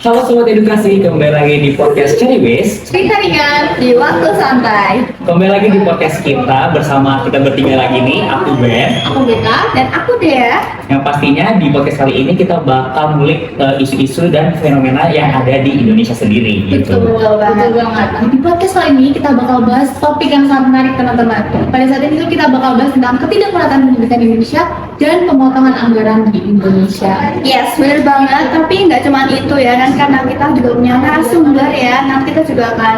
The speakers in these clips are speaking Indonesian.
Halo Sobat Edukasi, kembali lagi di podcast Ceriwis. Cerita ringan di waktu santai. Kembali lagi di podcast kita bersama kita bertiga lagi nih, aku Ben. Aku Beta dan aku Dea. Yang pastinya di podcast kali ini kita bakal ngulik isu-isu dan fenomena yang ada di Indonesia sendiri. Gitu. Betul banget. Nah, di podcast kali ini kita bakal bahas topik yang sangat menarik teman-teman. Pada saat ini kita bakal bahas tentang ketidakmerataan pendidikan di Indonesia dan pemotongan anggaran di Indonesia. Yes, benar banget. Tapi nggak cuma itu ya, dan karena kita juga punya narasumber ya, nanti kita juga akan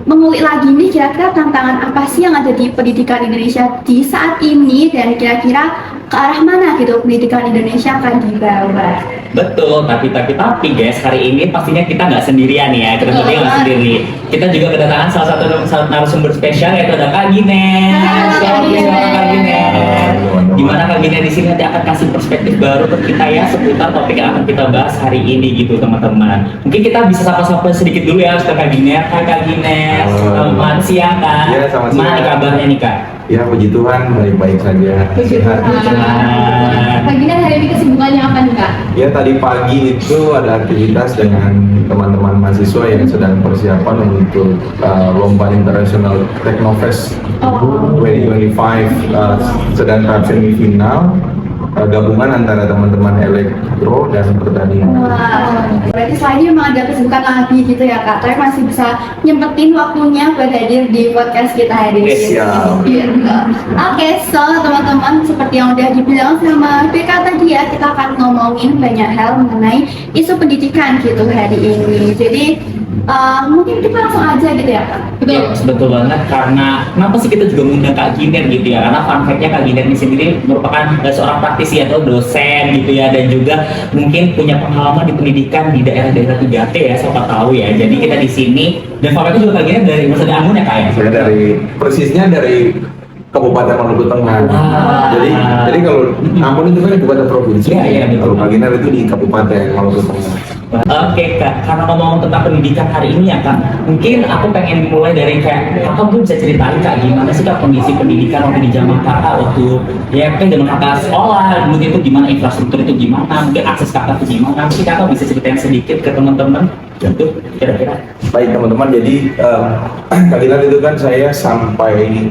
mengulik lagi nih kira-kira tantangan apa sih yang ada di pendidikan Indonesia di saat ini dan kira-kira ke arah mana gitu pendidikan Indonesia akan dibawa. Betul, tapi guys, hari ini pastinya kita nggak sendirian ya, kita berdua nggak sendiri. Kita juga kedatangan salah satu narasumber spesial yaitu ada Kak Giner. Kak Giner. Gimana Kak Giner di sini nanti akan kasih perspektif baru ke kita ya seputar topik yang akan kita bahas hari ini gitu teman-teman. Mungkin kita bisa sapa-sapa sedikit dulu ya ke Kak Giner. Hai Kak Giner, selamat siang Kak. Ya, selamat siang. Gimana kabarnya nih Kak? Ya, puji Tuhan, baik-baik saja. Sehat. Kak Giner hari ini kesibukannya apa nih Kak? Ya, tadi pagi itu ada aktivitas dengan teman-teman mahasiswa yang sedang persiapan untuk lomba internasional Teknofest 2025, sedang tahap semifinal. Gabungan antara teman-teman elektro dan pertanian. Wow, berarti selain memang ada kesibukan lagi gitu ya Kak, tapi masih bisa nyempetin waktunya buat hadir di podcast kita hari ini. Siap. Oke, so teman-teman seperti yang udah dibilang sama BK tadi ya, kita akan ngomongin banyak hal mengenai isu pendidikan gitu hari ini. Jadi mungkin kita langsung aja gitu ya Kak. Betul banget, karena kenapa sih kita juga mengundang Kak Giner gitu ya, karena fun fact-nya Kak Giner ini sendiri merupakan seorang praktisi atau dosen gitu ya, dan juga mungkin punya pengalaman di pendidikan di daerah-daerah 3T ya, siapa tahu ya. Jadi kita di sini, dan fun fact-nya juga Kak Giner dari Masada Ambon ya Kak ya? Saya persisnya dari Kabupaten Maluku Tengah. Jadi kalau Ambon itu kan kabupaten provinsi. Iya, betul. Kalau Kak Giner itu di Kabupaten Maluku Tengah. Oke Kak, karena ngomong tentang pendidikan hari ini ya Kak, mungkin aku pengen mulai dari kayak Kakak mungkin bisa ceritain Kak gimana sih Kak kondisi pendidikan waktu di zaman Kakak waktu ya kan zaman Kakak sekolah dulu itu gimana, infrastruktur itu gimana, mungkin akses Kakak itu gimana, mungkin Kakak bisa ceritain sedikit ke teman-teman gitu kira-kira. Baik teman-teman, jadi Kak Giner itu kan saya sampai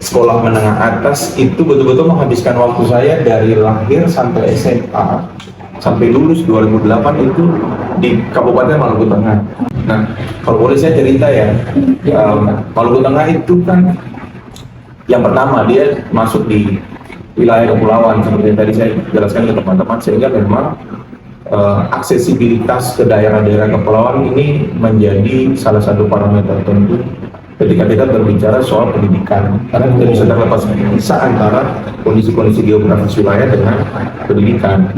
sekolah menengah atas itu betul-betul menghabiskan waktu saya dari lahir sampai SMA sampai lulus 2008 itu di Kabupaten Maluku Tengah. Nah, kalau boleh saya cerita ya, Maluku Tengah itu kan yang pertama dia masuk di wilayah kepulauan seperti yang tadi saya jelaskan ke teman-teman, sehingga memang aksesibilitas ke daerah-daerah kepulauan ini menjadi salah satu parameter penting ketika kita berbicara soal pendidikan, karena kita bisa terlepas antara kondisi-kondisi geografis wilayah dengan pendidikan.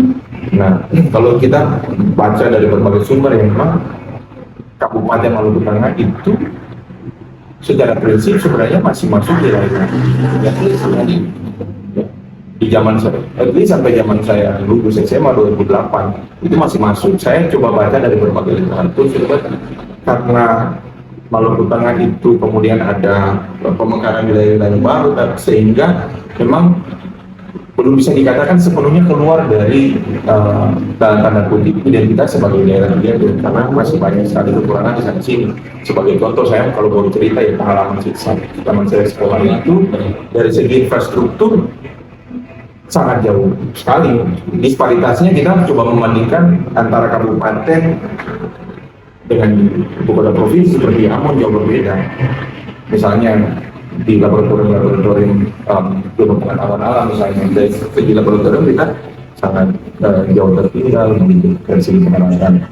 Nah, kalau kita baca dari berbagai sumber yang memang Kabupaten Maluku Tengah itu secara prinsip sebenarnya masih masuk di wilayah di zaman saya, sampai zaman saya lulus SMA 2008 itu masih masuk. Saya coba baca dari berbagai literatur karena Maluku Tengah itu kemudian ada pemekaran wilayah-wilayah baru, sehingga memang belum bisa dikatakan sepenuhnya keluar dari dalam tanda kutip identitas sebagai daerah dia, karena masih banyak sekali kekurangan di sana sini. Sebagai contoh, saya kalau boleh cerita ya pengalaman saya sekolah itu dari segi infrastruktur sangat jauh sekali. Disparitasnya kita coba membandingkan antara kabupaten dengan ibu kota provinsi seperti Ambon jauh berbeda. Misalnya di laboratorium ilmu pengetahuan alam misalnya, dari segi laboratorium kita sangat jauh tertinggal dari segi pengenalan.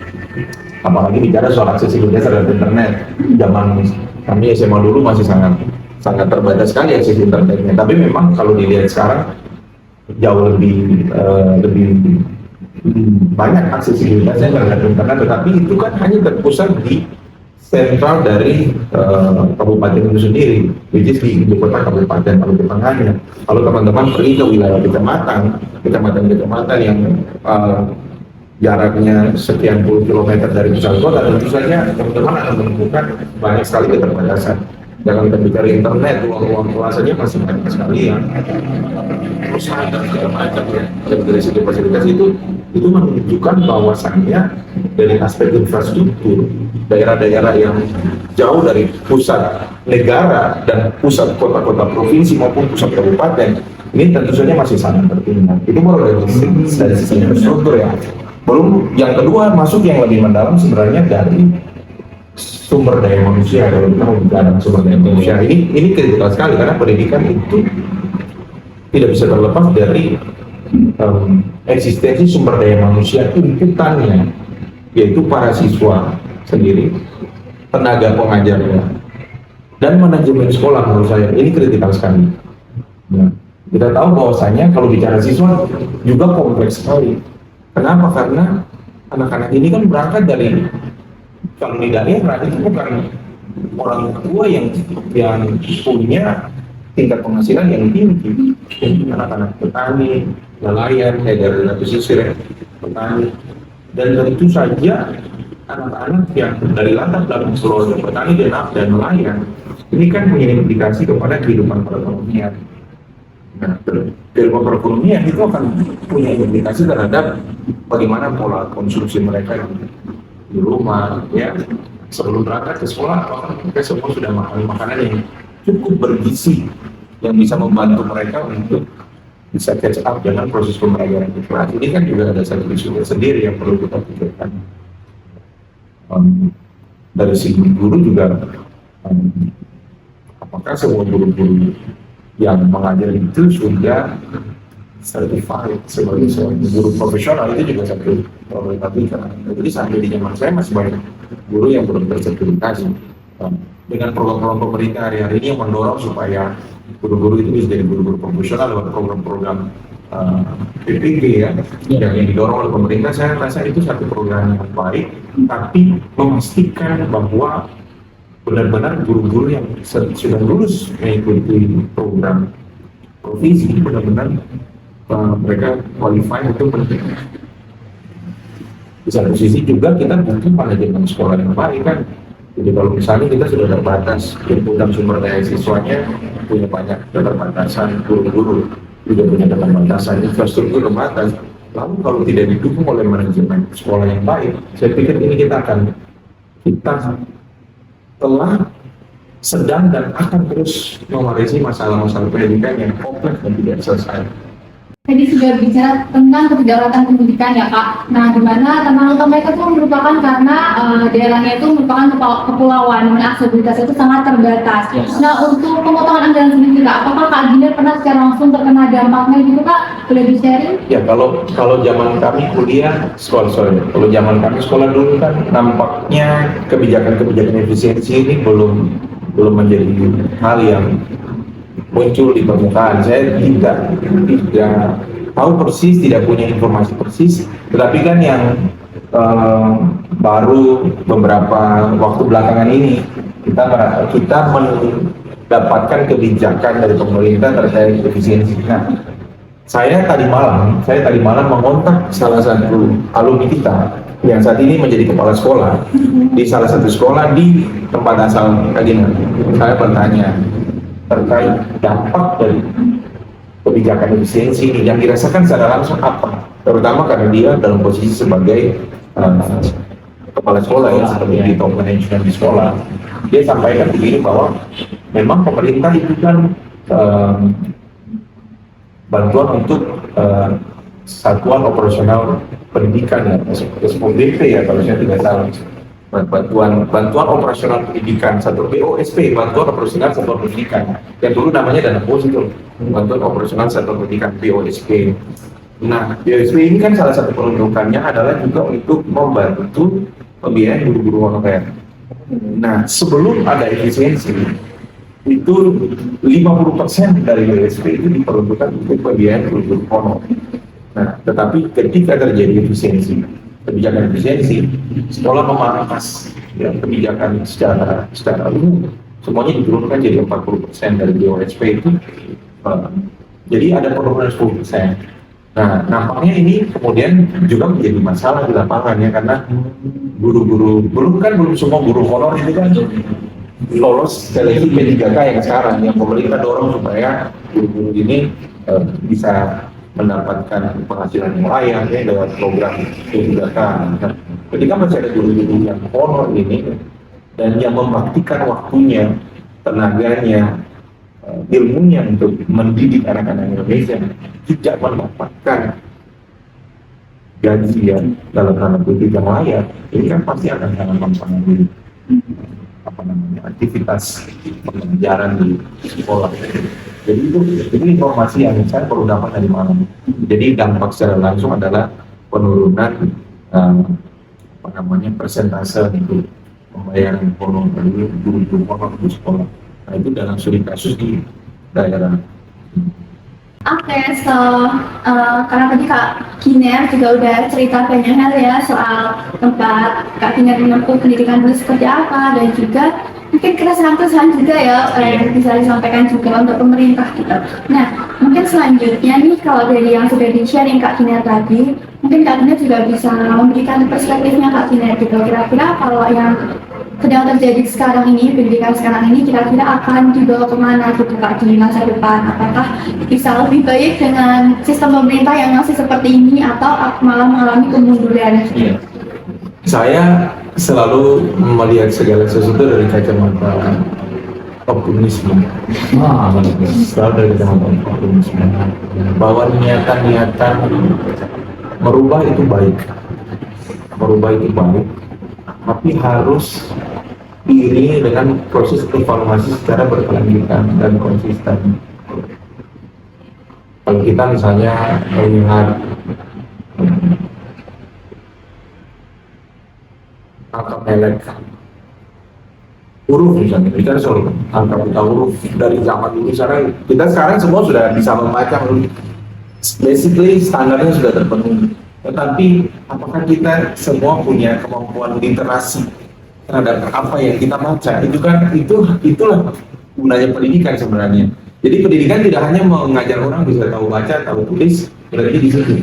Apalagi bicara soal aksesibilitas terhadap internet, zaman kami SMA dulu masih sangat terbatas sekali akses internetnya. Tapi memang kalau dilihat sekarang jauh lebih banyak aksesibilitasnya terhadap internet, tetapi itu kan hanya terpusat di sentral dari kabupaten itu sendiri, which is di ibu kota kabupaten Maluku Tengahnya. Kalau teman-teman pergi ke wilayah kecamatan yang jaraknya sekian puluh kilometer dari pusat kota, tentu saja teman-teman akan menemukan banyak sekali keterbatasan. Jangan kita bicara internet, ruang kelasnya masih banyak sekali yang perusahaan dan segala macam ya. Dan dari segi fasilitas itu menunjukkan bahwasannya dari aspek infrastruktur, daerah-daerah yang jauh dari pusat negara dan pusat kota-kota provinsi maupun pusat kabupaten, ini tentu saja masih sangat tertinggal. Itu baru dari sisi infrastruktur ya. Belum yang kedua masuk yang lebih mendalam sebenarnya dari sumber daya manusia. Kalau kita bicara sumber daya manusia ini kritikal sekali karena pendidikan itu tidak bisa terlepas dari eksistensi sumber daya manusia inputannya, yaitu para siswa sendiri, tenaga pengajarnya, dan manajemen sekolah. Menurut saya ini kritikal sekali. Nah, kita tahu bahwasanya kalau bicara siswa juga kompleks sekali. Kenapa? Karena anak-anak ini kan berangkat dari, kalau di daerah itu bukan orang tua yang punya tingkat penghasilan yang tinggi. Anak-anak petani, nelayan, dari pesisir, petani, dan tentu saja anak-anak yang dari latar belakang keluarga petani dan nelayan ini kan punya implikasi kepada kehidupan perekonomian. Nah, kehidupan perekonomian itu akan punya implikasi terhadap bagaimana pola konsumsi mereka di rumah, ya. Sebelum berangkat ke sekolah, apakah mereka semua sudah makan makanan yang cukup bergizi yang bisa membantu mereka untuk bisa catch up dengan proses pembelajaran literasi. Ini kan juga ada satu isu sendiri yang perlu kita pikirkan. Dari segi guru juga, apakah semua guru-guru yang mengajar itu sudah certified sebagai seorang guru profesional? Itu juga satu problematika. Jadi sampai di zaman saya masih banyak guru yang belum tersertifikasi. Dengan program-program pemerintah hari-hari ini yang mendorong supaya guru-guru itu bisa jadi guru-guru profesional lewat program-program PPG ya, yang didorong oleh pemerintah. Saya rasa itu satu program yang baik, tapi memastikan bahwa benar-benar guru-guru yang sudah lulus mengikuti program provisi benar-benar mereka qualify untuk pendidikan. Di satu sisi juga kita butuh manajemen sekolah yang baik kan. Jadi kalau misalnya kita sudah terbatas inputan sumber daya siswanya, punya banyak keterbatasan, guru-guru juga punya keterbatasan, infrastruktur terbatas, lalu kalau tidak didukung oleh manajemen sekolah yang baik, saya pikir ini kita telah sedang dan akan terus mewarisi masalah-masalah pendidikan yang kompleks dan tidak selesai. Tadi sudah bicara tentang ketidakratan pendidikan ya Kak. Nah, di mana tanah mereka itu merupakan karena daerahnya itu merupakan kepulauan, dan aksesibilitas itu sangat terbatas. Yes. Nah, untuk pemotongan anggaran sendiri Kak, apakah Kak Giner pernah secara langsung terkena dampaknya gitu Kak? Boleh di-sharing? Ya, kalau zaman kami kuliah, kalau zaman kami sekolah dulu kan nampaknya kebijakan efisiensi ini belum menjadi hal yang muncul di permukaan. Saya tidak tahu persis, tidak punya informasi persis, tetapi kan yang baru beberapa waktu belakangan ini kita mendapatkan kebijakan dari pemerintah terkait efisiensi. Nah, saya tadi malam mengontak salah satu alumni kita yang saat ini menjadi kepala sekolah di salah satu sekolah di tempat asal Kagina. Saya bertanya terkait dampak dari kebijakan efisiensi ini yang dirasakan secara langsung apa, terutama karena dia dalam posisi sebagai kepala sekolah ya, sebagai di top management di sekolah. Dia sampaikan begini bahwa memang pemerintah itu kan bantuan untuk satuan operasional pendidikan ya, SPOP ya kalau saya tidak salah. Bantuan operasional pendidikan satu BOSP, bantuan operasional satuan pendidikan yang dulu namanya dana posito, bantuan operasional satuan pendidikan BOSP. Nah, BOSP ini kan salah satu peruntukannya adalah juga untuk membantu pembiayaan guru-guru honorer. Nah, sebelum ada efisiensi itu 50% dari BOSP itu diperuntukkan untuk pembiayaan guru-guru honorer. Nah, tetapi ketika terjadi kebijakan efisiensi, sekolah memangkas ya, kebijakan secara umum semuanya diturunkan jadi 40% dari BOSP itu, jadi ada penurunan 10%. Nah, nampaknya ini kemudian juga menjadi masalah di lapangan ya, karena guru-guru belum semua guru honor itu kan lolos seleksi P3K yang sekarang yang pemerintah dorong supaya guru-guru ini bisa mendapatkan penghasilan yang layak ya lewat program P3K. Nah, ketika masih ada guru-guru yang honor ini dan yang membaktikan waktunya, tenaganya, ilmunya untuk mendidik anak-anak Indonesia tidak mendapatkan gaji yang dalam tanda kutip yang layak, ini kan pasti akan sangat mempengaruhi aktivitas pembelajaran di sekolah. Jadi itu informasi yang saya perlu dapat dari mana. Jadi dampak secara langsung adalah penurunan persentase untuk pembayaran honor dari guru-guru honor di sekolah. Nah itu dalam studi kasus di daerah. Oke, karena tadi Kak Giner juga udah cerita banyak hal ya soal tempat Kak Giner menempuh pendidikan dulu seperti apa, dan juga mungkin keresahan-keresahan juga ya yang bisa disampaikan juga untuk pemerintah gitu. Nah, mungkin selanjutnya nih kalau dari yang sudah di-sharing Kak Giner tadi, mungkin Kak Giner juga bisa memberikan perspektifnya Kak Giner gitu. Kira-kira kalau yang sedang terjadi sekarang ini, pendidikan sekarang ini kira-kira akan dibawa kemana gitu Kak di masa depan? Apakah bisa lebih baik dengan sistem pemerintah yang masih seperti ini atau malah mengalami kemunduran? Iya. Saya selalu melihat segala sesuatu dari kacamata optimisme. Selalu dari kacamata optimisme. Bahwa niatan-niatan merubah itu baik. Merubah itu baik. Tapi harus diiringi dengan proses evaluasi secara berkelanjutan dan konsisten. Kalau kita misalnya melihat angka melek huruf misalnya, kita soal angka buta huruf dari zaman dulu kita sekarang semua sudah bisa membaca huruf. Basically standarnya sudah terpenuhi. Tetapi apakah kita semua punya kemampuan literasi terhadap apa yang kita baca? Itulah gunanya pendidikan sebenarnya. Jadi pendidikan tidak hanya mengajar orang bisa tahu baca, tahu tulis, berarti di situ.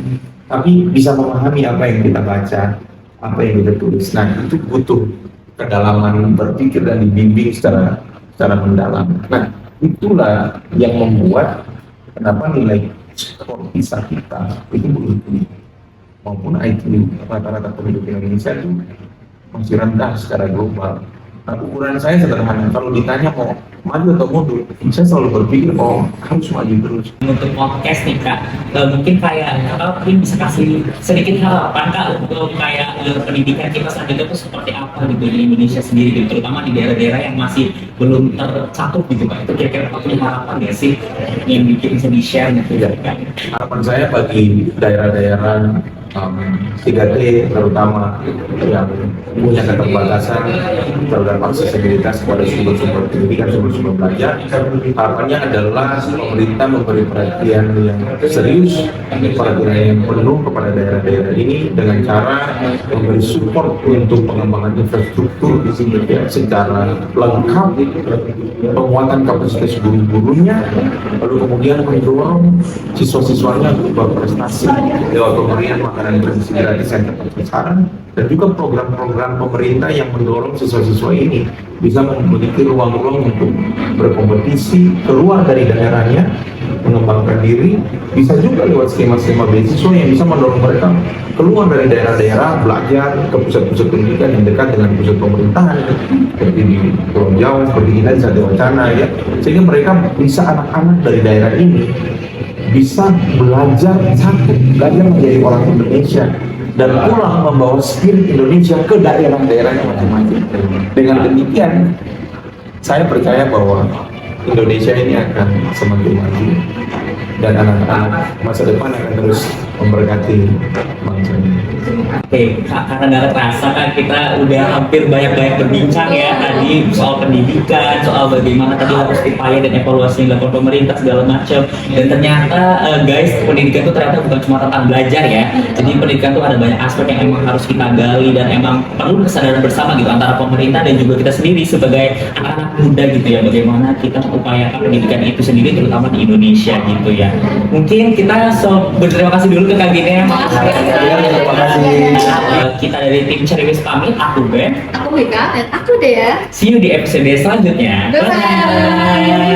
Tapi bisa memahami apa yang kita baca, apa yang kita tulis. Nah, itu butuh kedalaman berpikir dan dibimbing secara mendalam. Nah, itulah yang membuat kenapa nilai skor PISA kita itu begitu, maupun IQ rata-rata penduduk Indonesia itu masih rendah secara global. Nah, ukuran saya sederhana, kalau ditanya mau maju atau mundur, saya selalu berpikir harus maju terus. Untuk podcast nih Kak, mungkin kayak Kakak mungkin bisa kasih sedikit harapan Kak untuk kayak pendidikan kita selanjutnya itu seperti apa gitu di Indonesia sendiri gitu, terutama di daerah-daerah yang masih belum tercakup gitu Kak. Itu kira-kira Kakak punya harapan nggak sih yang bisa di-share gitu ya Kak? Harapan saya bagi daerah-daerah 3T terutama yang punya keterbatasan terhadap aksesibilitas kepada sumber-sumber pendidikan, sumber-sumber belajar, harapannya adalah pemerintah memberi perhatian yang serius, perhatian yang penuh kepada daerah-daerah ini dengan cara memberi support untuk pengembangan infrastruktur di sini secara lengkap, penguatan kapasitas guru-gurunya, lalu kemudian mendorong siswa-siswanya untuk berprestasi lewat pemberian makanan bergizi gratis yang tepat sasaran, dan juga program-program pemerintah yang mendorong siswa-siswa ini bisa memiliki ruang-ruang untuk berkompetisi keluar dari daerahnya, mengembangkan diri, bisa juga lewat skema-skema beasiswa yang bisa mendorong mereka keluar dari daerah-daerah, belajar ke pusat-pusat pendidikan yang dekat dengan pusat pemerintahan seperti di Pulau Jawa, seperti kita di Satya Wacana ya, sehingga mereka bisa, anak-anak dari daerah ini bisa belajar menjadi orang Indonesia dan pulang membawa spirit Indonesia ke daerah-daerahnya masing-masing. Dengan demikian, saya percaya bahwa Indonesia ini akan semakin maju dan anak-anak masa depan akan terus memberkati bangsa ini. Oke, karena nggak terasa kan kita udah hampir banyak-banyak berbincang ya tadi soal pendidikan, soal bagaimana tadi harus upaya dan evaluasi yang dilakukan pemerintah segala macam. Dan ternyata guys, pendidikan itu ternyata bukan cuma tentang belajar ya. Jadi pendidikan itu ada banyak aspek yang emang harus kita gali dan emang perlu kesadaran bersama gitu antara pemerintah dan juga kita sendiri sebagai anak-anak muda gitu ya. Bagaimana kita mengupayakan pendidikan itu sendiri terutama di Indonesia gitu ya. Mungkin kita berterima kasih dulu ke Kak Giner. Terima kasih. Kita dari tim Ceriwis pamit, aku Ben, Aku Wika dan aku Dea. see you di episode selanjutnya. Bye-bye.